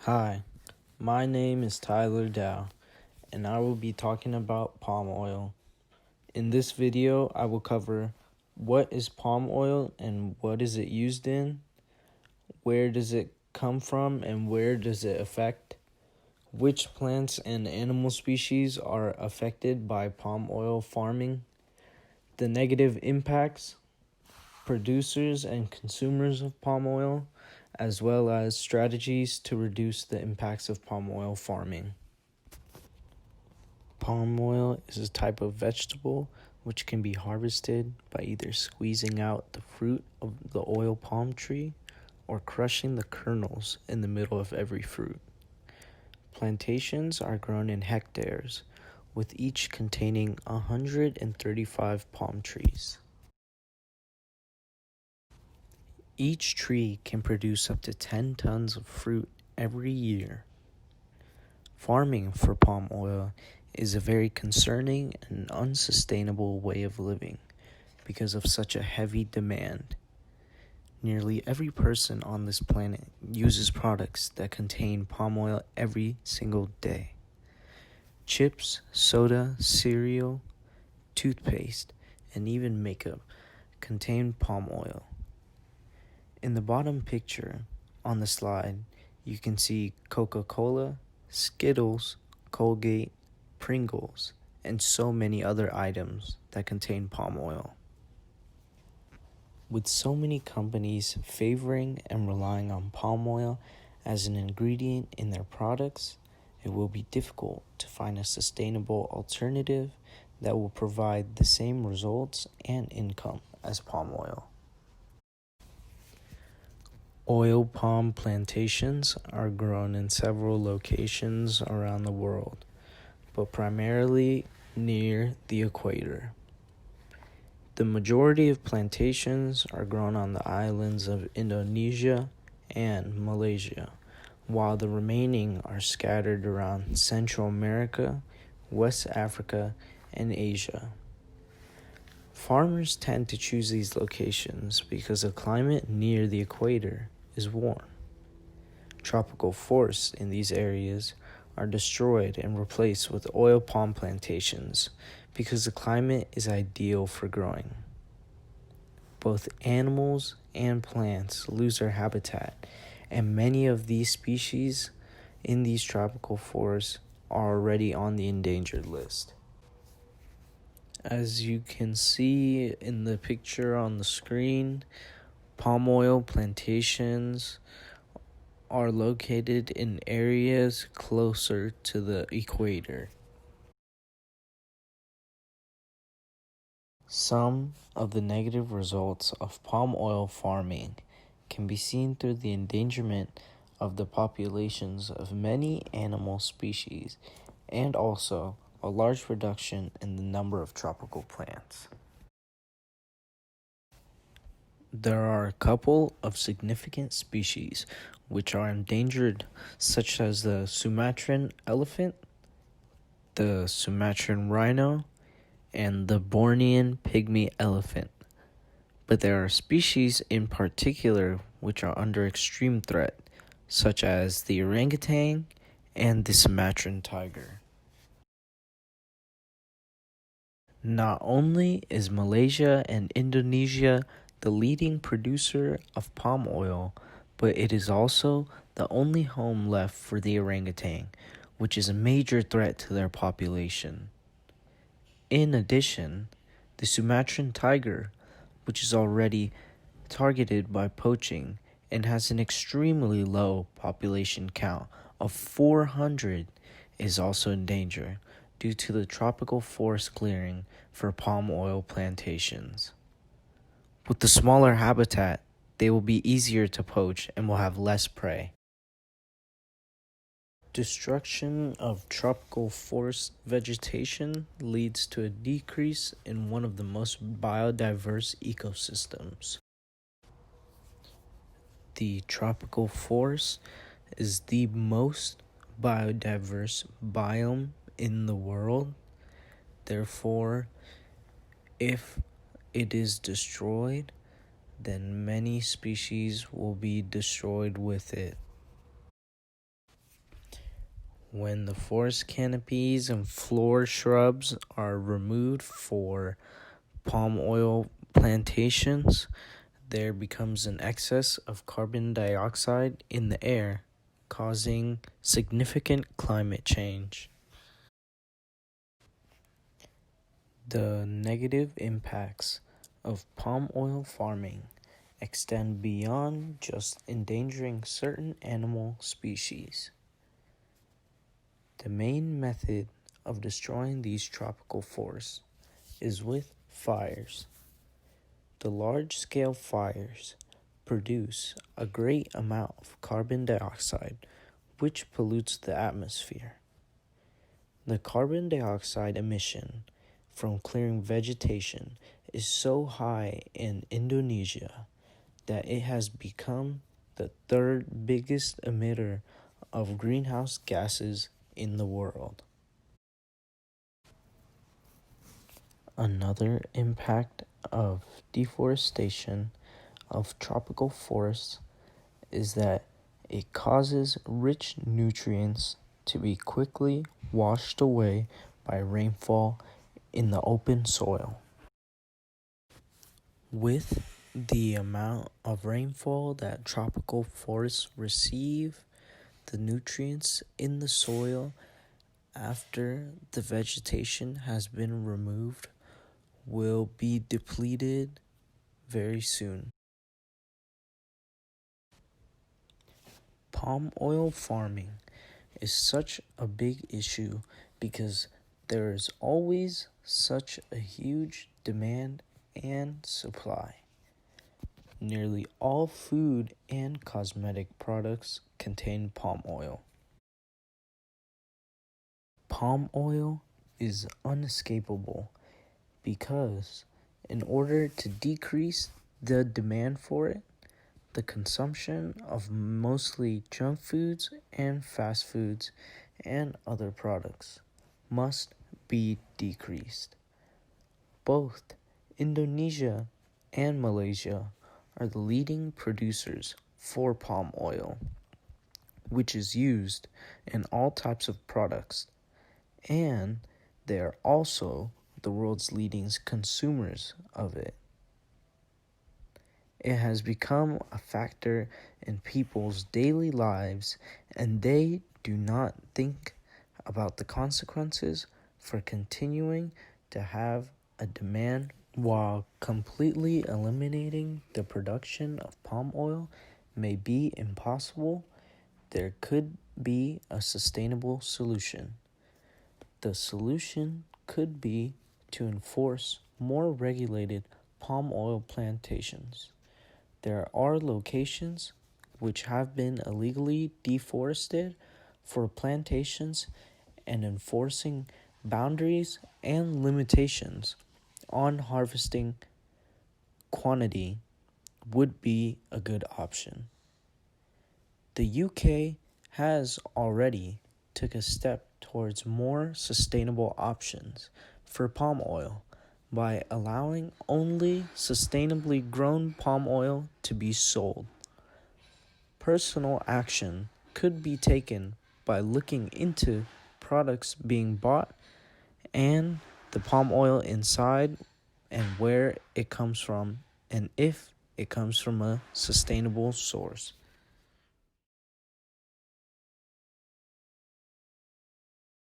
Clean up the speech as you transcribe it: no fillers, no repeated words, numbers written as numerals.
Hi, my name is Tyler Dao, and I will be talking about palm oil. In this video, I will cover what is palm oil and what is it used in, where does it come from and where does it affect, which plants and animal species are affected by palm oil farming, the negative impacts, producers and consumers of palm oil, as well as strategies to reduce the impacts of palm oil farming. Palm oil is a type of vegetable which can be harvested by either squeezing out the fruit of the oil palm tree or crushing the kernels in the middle of every fruit. Plantations are grown in hectares, with each containing 135 palm trees. Each tree can produce up to 10 tons of fruit every year. Farming for palm oil is a very concerning and unsustainable way of living because of such a heavy demand. Nearly every person on this planet uses products that contain palm oil every single day. Chips, soda, cereal, toothpaste, and even makeup contain palm oil. In the bottom picture on the slide, you can see Coca-Cola, Skittles, Colgate, Pringles, and so many other items that contain palm oil. With so many companies favoring and relying on palm oil as an ingredient in their products, it will be difficult to find a sustainable alternative that will provide the same results and income as palm oil. Oil palm plantations are grown in several locations around the world, but primarily near the equator. The majority of plantations are grown on the islands of Indonesia and Malaysia, while the remaining are scattered around Central America, West Africa, and Asia. Farmers tend to choose these locations because the climate near the equator is warm. Tropical forests in these areas are destroyed and replaced with oil palm plantations because the climate is ideal for growing. Both animals and plants lose their habitat, and many of these species in these tropical forests are already on the endangered list. As you can see in the picture on the screen, palm oil plantations are located in areas closer to the equator. Some of the negative results of palm oil farming can be seen through the endangerment of the populations of many animal species and also a large reduction in the number of tropical plants. There are a couple of significant species which are endangered, such as the Sumatran elephant, the Sumatran rhino, and the Bornean pygmy elephant. But there are species in particular which are under extreme threat, such as the orangutan and the Sumatran tiger. Not only is Malaysia and Indonesia the leading producer of palm oil, but it is also the only home left for the orangutan, which is a major threat to their population. In addition, the Sumatran tiger, which is already targeted by poaching and has an extremely low population count of 400, is also in danger due to the tropical forest clearing for palm oil plantations. With the smaller habitat, they will be easier to poach and will have less prey. Destruction of tropical forest vegetation leads to a decrease in one of the most biodiverse ecosystems. The tropical forest is the most biodiverse biome in the world. Therefore, if it is destroyed, then many species will be destroyed with it. When the forest canopies and floor shrubs are removed for palm oil plantations, there becomes an excess of carbon dioxide in the air, causing significant climate change. The negative impacts of palm oil farming extend beyond just endangering certain animal species. The main method of destroying these tropical forests is with fires. The large-scale fires produce a great amount of carbon dioxide, which pollutes the atmosphere. The carbon dioxide emission from clearing vegetation is so high in Indonesia that it has become the third biggest emitter of greenhouse gases in the world. Another impact of deforestation of tropical forests is that it causes rich nutrients to be quickly washed away by rainfall in the open soil. With the amount of rainfall that tropical forests receive, the nutrients in the soil after the vegetation has been removed will be depleted very soon. Palm oil farming is such a big issue because there is always such a huge demand and supply. Nearly all food and cosmetic products contain palm oil. Palm oil is unescapable because, in order to decrease the demand for it, the consumption of mostly junk foods and fast foods and other products must be decreased. Both Indonesia and Malaysia are the leading producers for palm oil, which is used in all types of products, and they are also the world's leading consumers of it. It has become a factor in people's daily lives, and they do not think about the consequences for continuing to have a demand. While completely eliminating the production of palm oil may be impossible, there could be a sustainable solution. The solution could be to enforce more regulated palm oil plantations. There are locations which have been illegally deforested for plantations, and enforcing boundaries and limitations on harvesting quantity would be a good option. The UK has already took a step towards more sustainable options for palm oil by allowing only sustainably grown palm oil to be sold. Personal action could be taken by looking into products being bought and the palm oil inside and where it comes from and if it comes from a sustainable source.